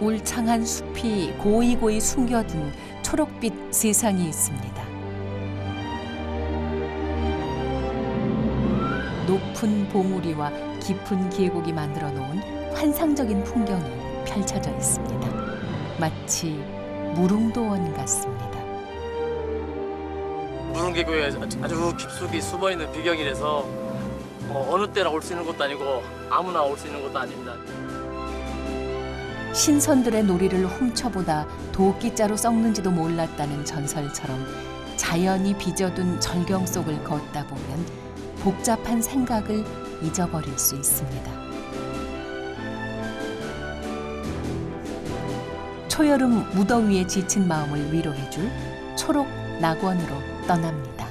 울창한 숲이 고이고이 숨겨둔 초록빛 세상이 있습니다. 높은 봉우리와 깊은 계곡이 만들어 놓은 환상적인 풍경이 펼쳐져 있습니다. 마치 무릉도원 같습니다. 무릉계곡에 아주 깊숙이 숨어있는 비경이라서 어느 때나 올 수 있는 것도 아니고 아무나 올 수 있는 것도 아닙니다. 신선들의 놀이를 훔쳐보다 도끼자루 썩는지도 몰랐다는 전설처럼 자연이 빚어둔 절경 속을 걷다 보면 복잡한 생각을 잊어버릴 수 있습니다. 초여름 무더위에 지친 마음을 위로해줄 초록 낙원으로 떠납니다.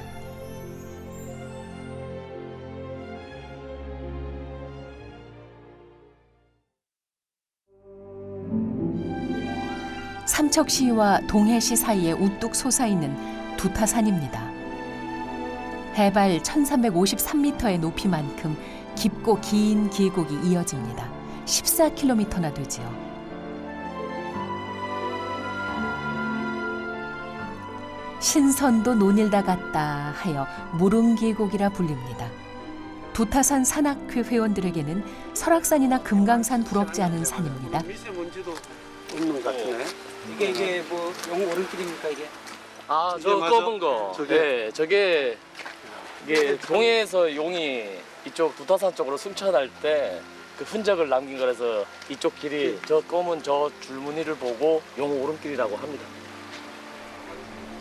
삼척시와 동해시 사이에 우뚝 솟아있는 두타산입니다. 해발 1353m의 높이만큼 깊고 긴 계곡이 이어집니다. 14km나 되지요. 신선도 논일다 같다 하여 무릉계곡이라 불립니다. 두타산 산악회 회원들에게는 설악산이나 금강산 부럽지 않은 산입니다. 미세먼지도 없는 것 같네. 이게 뭐 용 오름길입니까 이게? 아, 저 검은 거. 네, 저게 이게 동해에서 용이 이쪽 두타산 쪽으로 승천할 때 그 흔적을 남긴 거라서 이쪽 길이 저 검은 저 줄무늬를 보고 용 오름길이라고 합니다.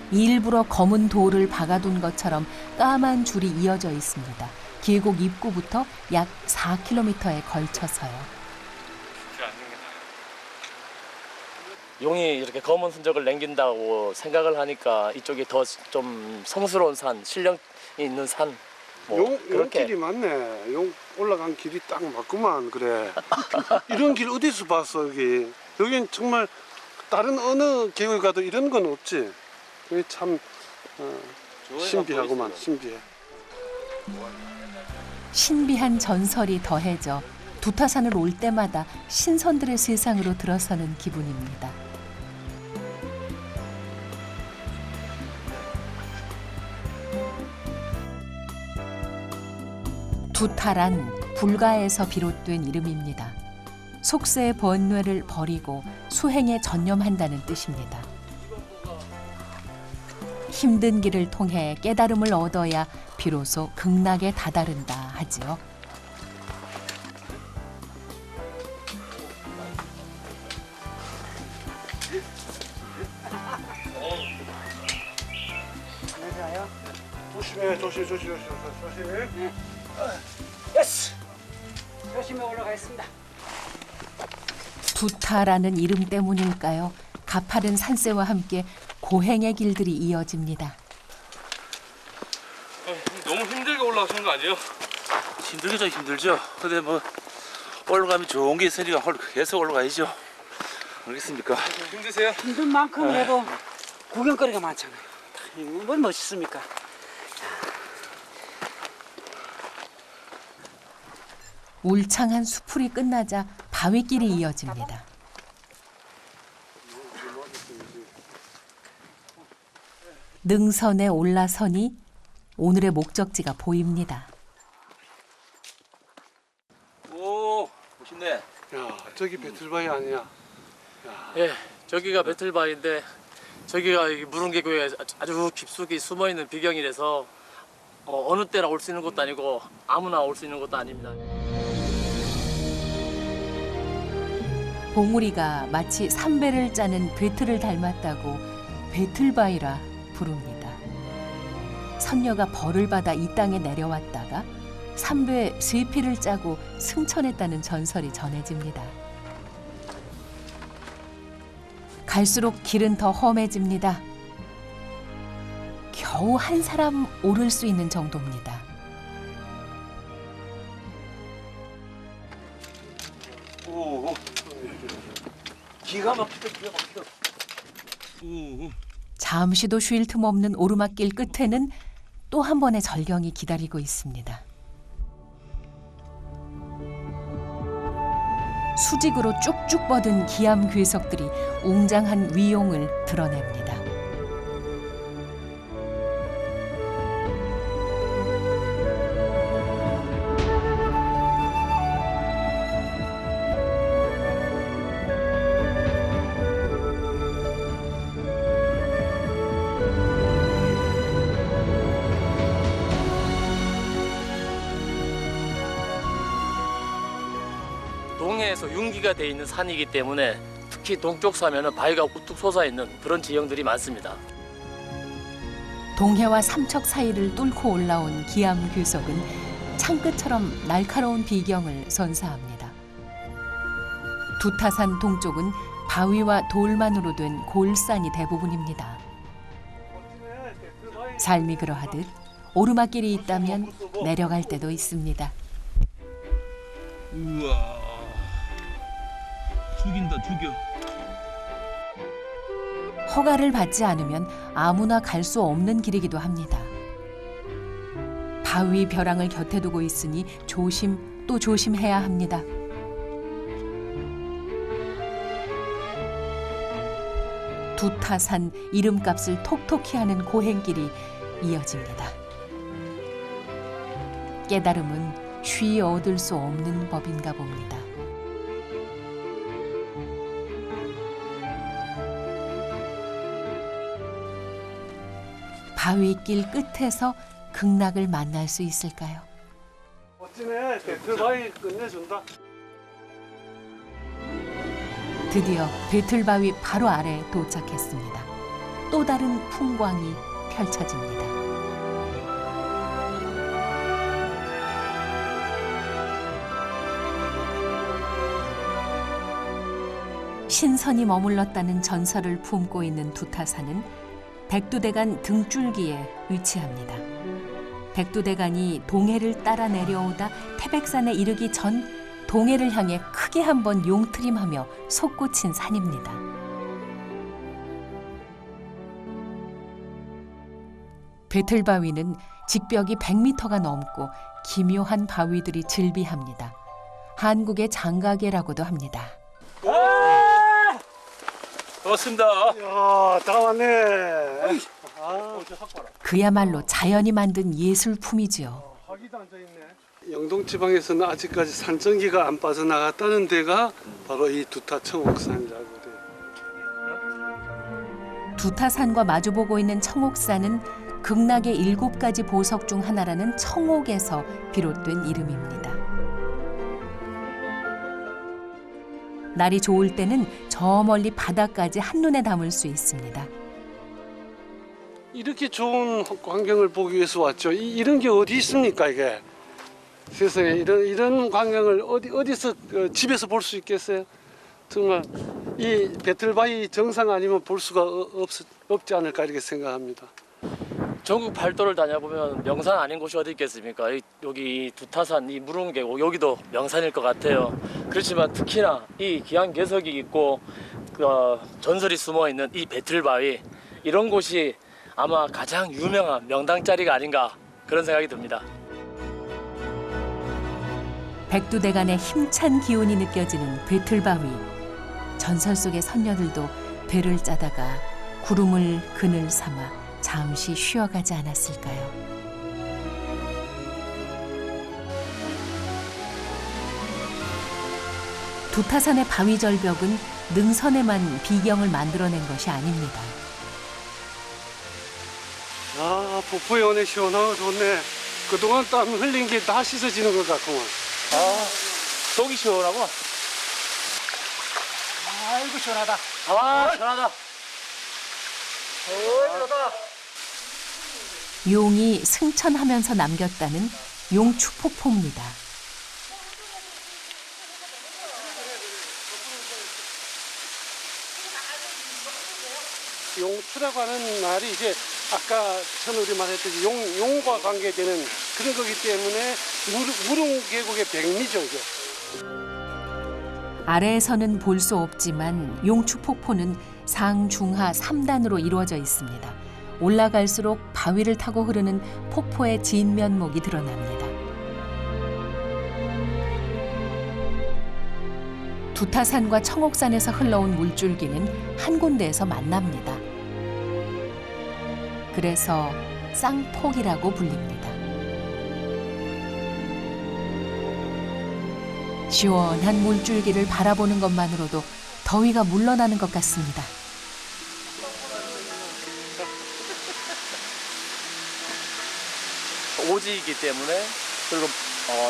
일부러 검은 돌을 박아둔 것처럼 까만 줄이 이어져 있습니다. 계곡 입구부터 약 4km에 걸쳐서요. 용이 이렇게 검은 흔적을 남긴다고 생각을 하니까 이쪽이 더 좀 성스러운 산, 신령이 있는 산. 뭐 용길이 맞네. 용 올라간 길이 딱 맞구만. 그래. 이런 길 어디서 봤어 여기? 여긴 정말 다른 어느 계곡에 가도 이런 건 없지. 여기 참 신비하구만. 신비해. 신비한 전설이 더해져 두타산을 올 때마다 신선들의 세상으로 들어서는 기분입니다. 두타란 불가에서 비롯된 이름입니다. 속세의 번뇌를 버리고 수행에 전념한다는 뜻입니다. 힘든 길을 통해 깨달음을 얻어야 비로소 극락에 다다른다 하지요. 조심해, 조심해. 예스! 열심히 올라가겠습니다. 두타라는 이름 때문일까요? 가파른 산세와 함께 고행의 길들이 이어집니다. 너무 힘들게 올라가시는 거 아니에요? 힘들죠, 힘들죠. 근데 뭐 올라가면 좋은 게 있으니까 계속 올라가야죠. 알겠습니까? 힘드세요? 힘든 만큼 해도 구경거리가 많잖아요. 뭘 멋있습니까? 울창한 수풀이 끝나자 바위길이 이어집니다. 능선에 올라서니 오늘의 목적지가 보입니다. 오, 멋있네. 야, 저기 배틀바위 아니야? 야. 예, 저기가 배틀바위인데 저기가 무릉계곡에 아주 깊숙이 숨어있는 비경이라서 어느 때나 올 수 있는 것도 아니고 아무나 올 수 있는 것도 아닙니다. 봉우리가 마치 삼배를 짜는 배틀을 닮았다고 배틀바위라 부릅니다. 선녀가 벌을 받아 이 땅에 내려왔다가 삼배 쇠피를 짜고 승천했다는 전설이 전해집니다. 갈수록 길은 더 험해집니다. 겨우 한 사람 오를 수 있는 정도입니다. 오, 기가 막히다, 기가 막히다. 잠시도 쉴 틈 없는 오르막길 끝에는 또 한 번의 절경이 기다리고 있습니다. 수직으로 쭉쭉 뻗은 기암 괴석들이 웅장한 위용을 드러냅니다. 동해에서 융기가 돼 있는 산이기 때문에 특히 동쪽 사면은 바위가 우뚝 솟아 있는 그런 지형들이 많습니다. 동해와 삼척 사이를 뚫고 올라온 기암 괴석은 창끝처럼 날카로운 비경을 선사합니다. 두타산 동쪽은 바위와 돌만으로 된 골산이 대부분입니다. 삶이 그러하듯 오르막길이 있다면 내려갈 때도 있습니다. 우와, 죽인다, 죽여. 허가를 받지 않으면 아무나 갈 수 없는 길이기도 합니다. 바위 벼랑을 곁에 두고 있으니 조심 또 조심해야 합니다. 두타산 이름값을 톡톡히 하는 고행길이 이어집니다. 깨달음은 쉬이 얻을 수 없는 법인가 봅니다. 바위길 끝에서 극락을 만날 수 있을까요? 멋지네. 배틀바위 끝내준다. 드디어 배틀바위 바로 아래에 도착했습니다. 또 다른 풍광이 펼쳐집니다. 신선이 머물렀다는 전설을 품고 있는 두타산은 백두대간 등줄기에 위치합니다. 백두대간이 동해를 따라 내려오다 태백산에 이르기 전 동해를 향해 크게 한번 용트림하며 솟구친 산입니다. 배틀바위는 직벽이 100m가 넘고 기묘한 바위들이 즐비합니다. 한국의 장가계라고도 합니다. 반갑습니다. 이야, 다 왔네. 그야말로 자연이 만든 예술품이지요. 하기도 앉아있네. 영동 지방에서는 아직까지 산전기가 안 빠져나갔다는 데가 바로 이 두타청옥산이라고 그래요. 두타산과 마주보고 있는 청옥산은 극락의 7가지 보석 중 하나라는 청옥에서 비롯된 이름입니다. 날이 좋을 때는 저 멀리 바다까지 한눈에 담을 수 있습니다. 이렇게 좋은 광경을 보기 위해서 왔죠. 이런 게 어디 있습니까, 이게? 세상에 이런 광경을 어디서 집에서 볼 수 있겠어요? 정말 이 배틀바위 정상 아니면 볼 수가 없지 않을까 이렇게 생각합니다. 전국 팔도를 다녀보면 명산 아닌 곳이 어디 있겠습니까? 여기 이 두타산, 이 무릉계곡 여기도 명산일 것 같아요. 그렇지만 특히나 이 기암괴석이 있고 전설이 숨어있는 이 배틀바위 이런 곳이 아마 가장 유명한 명당자리가 아닌가 그런 생각이 듭니다. 백두대간의 힘찬 기운이 느껴지는 배틀바위. 전설 속의 선녀들도 배를 짜다가 구름을 그늘 삼아 잠시 쉬어가지 않았을까요? 두타산의 바위 절벽은 능선에만 비경을 만들어낸 것이 아닙니다. 아, 폭포에 오네. 시원하고 좋네. 그동안 땀 흘린 게 다 씻어지는 것 같구만. 아, 속이 시원하고. 아이고 시원하다. 아, 시원하다. 용이 승천하면서 남겼다는 용추폭포입니다. 용추라고 하는 말이 이제 아까 전 우리 말했듯이 용과 관계되는 그런 거기 때문에 무릉계곡의 백미죠, 이게. 아래에서는 볼 수 없지만 용추폭포는 상중하 3단으로 이루어져 있습니다. 올라갈수록 바위를 타고 흐르는 폭포의 진면목이 드러납니다. 두타산과 청옥산에서 흘러온 물줄기는 한 군데에서 만납니다. 그래서 쌍폭이라고 불립니다. 시원한 물줄기를 바라보는 것만으로도 더위가 물러나는 것 같습니다. 오지이기 때문에 그리고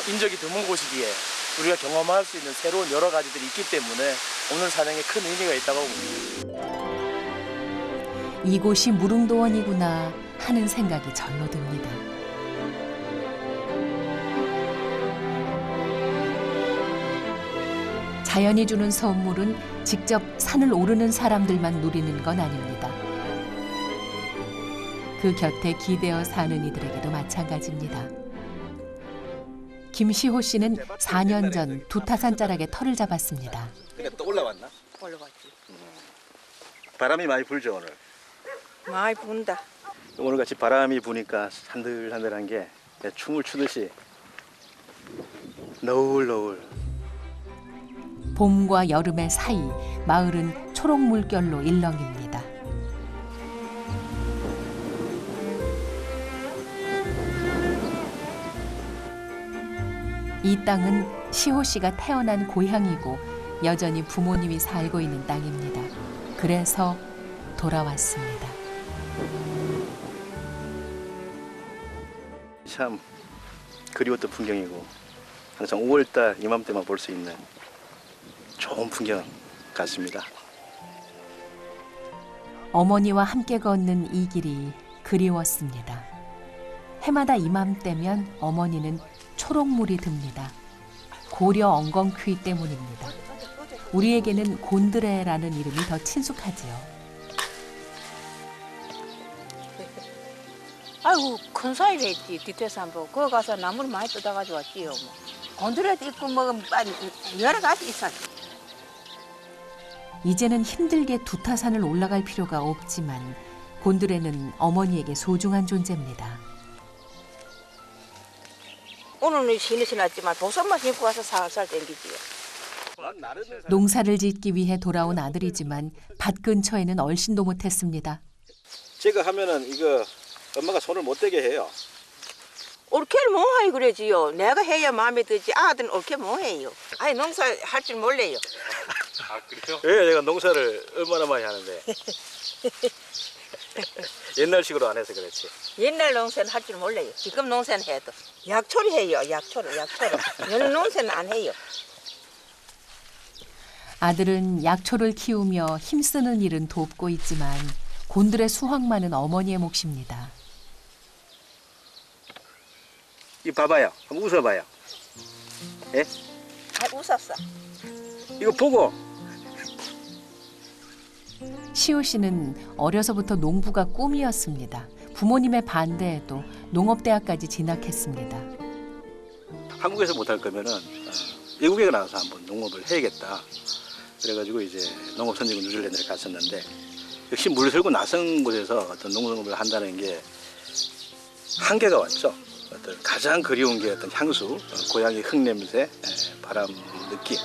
인적이 드문 곳이기에 우리가 경험할 수 있는 새로운 여러 가지들이 있기 때문에 오늘 산행에 큰 의미가 있다고 봅니다. 이곳이 무릉도원이구나 하는 생각이 절로 듭니다. 자연이 주는 선물은 직접 산을 오르는 사람들만 누리는 건 아닙니다. 그 곁에 기대어 사는 이들에게도 마찬가지입니다. 김시호 씨는 4년 전 두타산 자락에 터를 잡았습니다. 그러니까 또 올라왔나? 올라갔지. 바람이 많이 불죠 오늘. 많이 분다. 오늘 같이 바람이 부니까 산들산들한 게 춤을 추듯이 너울너울. 봄과 여름의 사이 마을은 초록 물결로 일렁입니다. 이 땅은 시호 씨가 태어난 고향이고 여전히 부모님이 살고 있는 땅입니다. 그래서 돌아왔습니다. 참 그리웠던 풍경이고 항상 5월달 이맘때만 볼 수 있는 좋은 풍경 같습니다. 어머니와 함께 걷는 이 길이 그리웠습니다. 해마다 이맘때면 어머니는 초록물이 듭니다. 고려 엉겅퀴 때문입니다. 우리에게는 곤드레라는 이름이 더 친숙하지요. 아이고 큰 사이를 했지 뒤태산 보고 거기 가서 나무를 많이 뜯어가지고 왔지요. 뭐. 곤드레도 있고 뭐 여러 가지 있었지. 이제는 힘들게 두타산을 올라갈 필요가 없지만 곤드레는 어머니에게 소중한 존재입니다. 오늘은 신이 신었지만 도선만 신고 가서 살살 땡기지요. 농사를 짓기 위해 돌아온 아들이지만 밭 근처에는 얼씬도 못했습니다. 제가 하면은 이거 엄마가 손을 못 대게 해요. 옳게를 뭐하이 그러지요. 내가 해야 마음에 들지 아들은 옳게 뭐해요. 아니 농사 할 줄 몰라요. 아 그래요? 예, 제가 농사를 얼마나 많이 하는데 옛날식으로 안 해서 그렇지. 옛날 농사는 할 줄 몰라요. 지금 농사는 해도 약초를 해요. 약초를. 여는 농사는 안 해요. 아들은 약초를 키우며 힘쓰는 일은 돕고 있지만 곤드레 수확만은 어머니의 몫입니다. 이 봐봐요. 한번 웃어봐요. 예? 아 웃었어. 이거 보고. 시호 씨는 어려서부터 농부가 꿈이었습니다. 부모님의 반대에도 농업대학까지 진학했습니다. 한국에서 못할 거면은 외국에 나가서 한번 농업을 해야겠다. 그래가지고 이제 농업 선진국 뉴질랜드를 갔었는데 역시 물들고 낯선 곳에서 어떤 농업을 한다는 게 한계가 왔죠. 어떤 가장 그리운 게 어떤 향수, 고향의 흙냄새, 바람 느낌.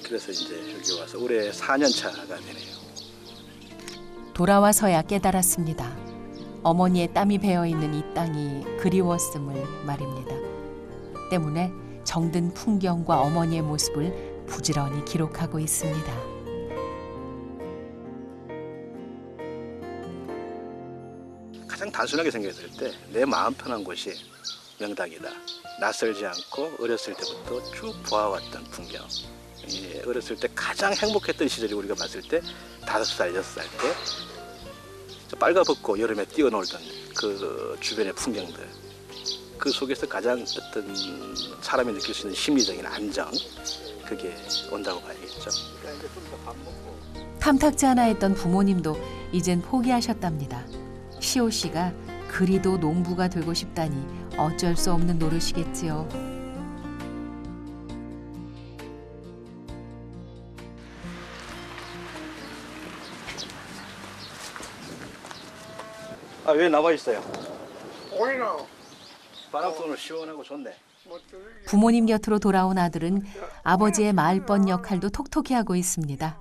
그래서 이제 여기 와서 올해 4년 차가 되네요. 돌아와서야 깨달았습니다. 어머니의 땀이 배어있는 이 땅이 그리웠음을 말입니다. 때문에 정든 풍경과 어머니의 모습을 부지런히 기록하고 있습니다. 가장 단순하게 생각했을 때 내 마음 편한 곳이 명당이다. 낯설지 않고 어렸을 때부터 쭉 보아왔던 풍경. 어렸을 때 가장 행복했던 시절이 우리가 봤을 때 5살, 6살 때 빨가벗고 여름에 뛰어놀던 그 주변의 풍경들. 그 속에서 가장 어떤 사람이 느낄 수 있는 심리적인 안정, 그게 온다고 봐야겠죠. 탐탁지 않아 했던 부모님도 이젠 포기하셨답니다. 시호 씨가 그리도 농부가 되고 싶다니 어쩔 수 없는 노릇이겠지요. 아, 왜 나와 있어요? 오늘은 바람 쏘는 시원하고 좋네. 부모님 곁으로 돌아온 아들은 아버지의 말벗 역할도 톡톡히 하고 있습니다.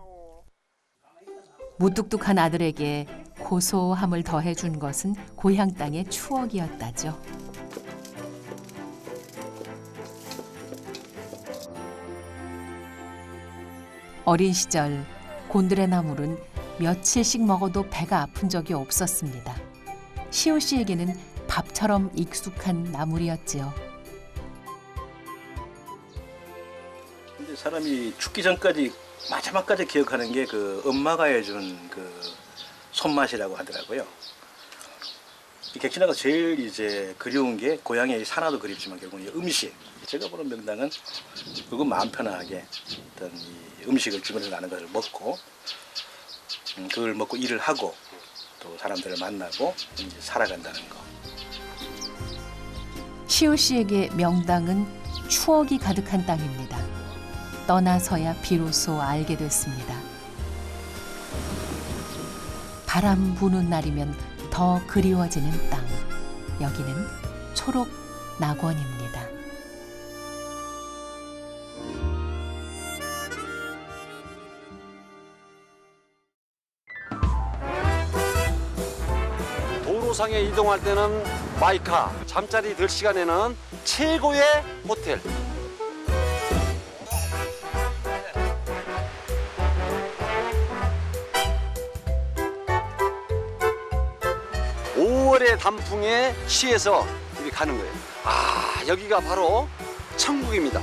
무뚝뚝한 아들에게 고소함을 더해준 것은 고향 땅의 추억이었다죠. 어린 시절 곤드레 나물은 며칠씩 먹어도 배가 아픈 적이 없었습니다. 시호 씨에게는 밥처럼 익숙한 나물이었지요. 근데 사람이 죽기 전까지 마지막까지 기억하는 게 그 엄마가 해준 그 손맛이라고 하더라고요. 이 객진아가 제일 이제 그리운 게 고향의 산화도 그립지만 결국은 음식. 제가 보는 명당은 그거 마음 편하게 어떤 이 음식을 주변에서 나는 것을 먹고 그걸 먹고 일을 하고 또 사람들을 만나고 이제 살아간다는 거. 시호 씨에게 명당은 추억이 가득한 땅입니다. 떠나서야 비로소 알게 됐습니다. 바람 부는 날이면 더 그리워지는 땅. 여기는 초록 낙원입니다. 도로상에 이동할 때는 마이카, 잠자리 들 시간에는 최고의 호텔. 5월의 단풍에 취해서 이렇게 가는 거예요. 아, 여기가 바로 천국입니다.